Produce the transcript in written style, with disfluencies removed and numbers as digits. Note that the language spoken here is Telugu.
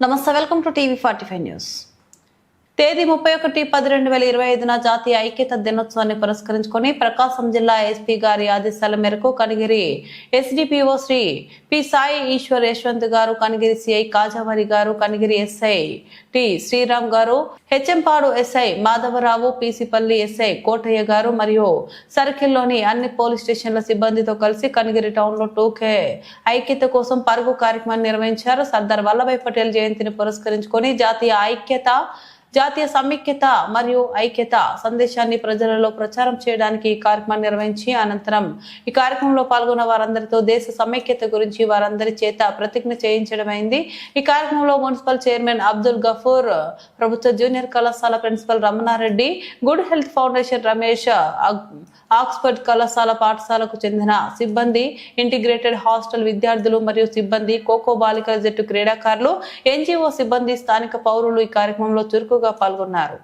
నమస్తే, వెల్కమ్ టు టీవీ45 న్యూస్. తేదీ 31/10/2025 జాతీయ ఐక్యత దినోత్సవాన్ని పురస్కరించుకొని ప్రకాశం జిల్లా ఎస్పీ గారి ఆదేశాల మేరకు కనిగిరి ఎస్డిపిఓ శ్రీ పి సాయి ఈశ్వర్ యశ్వంత్ గారు, కనిగిరి సిఐ కాజావారి గారు, కనిగిరి ఎస్ఐ టి శ్రీరామ్ గారు, హెచ్ఎంపాడు ఎస్ఐ మాధవరావు, పీసీపల్లి ఎస్ఐ కోటయ్య గారు మరియు సర్కిల్లోని అన్ని పోలీస్ స్టేషన్ల సిబ్బందితో కలిసి కనిగిరి టౌన్ లో 2K ఐక్యత కోసం పరుగు కార్యక్రమాన్ని నిర్వహించారు. సర్దార్ వల్లభాయ్ పటేల్ జయంతిని పురస్కరించుకొని జాతీయ సమైక్యత మరియు ఐక్యత సందేశాన్ని ప్రజలలో ప్రచారం చేయడానికి ఈ కార్యక్రమాన్ని నిర్వహించి అనంతరం ఈ కార్యక్రమంలో పాల్గొన్న వారందరితో దేశ సమైక్యత గురించి వారందరి చేత ప్రతిజ్ఞ చేయించడమైంది. ఈ కార్యక్రమంలో మున్సిపల్ చైర్మన్ అబ్దుల్ గఫూర్, ప్రభుత్వ జూనియర్ కళాశాల principal Ramanareddy, good health foundation Ramesh, Oxford కళాశాల పాఠశాలకు చెందిన సిబ్బంది, ఇంటిగ్రేటెడ్ హాస్టల్ విద్యార్థులు మరియు సిబ్బంది, ఖోఖో బాలికల జట్టు క్రీడాకారులు, ఎన్జిఓ సిబ్బంది, స్థానిక పౌరులు ఈ కార్యక్రమంలో చురుకుగా పాల్గొన్నారు.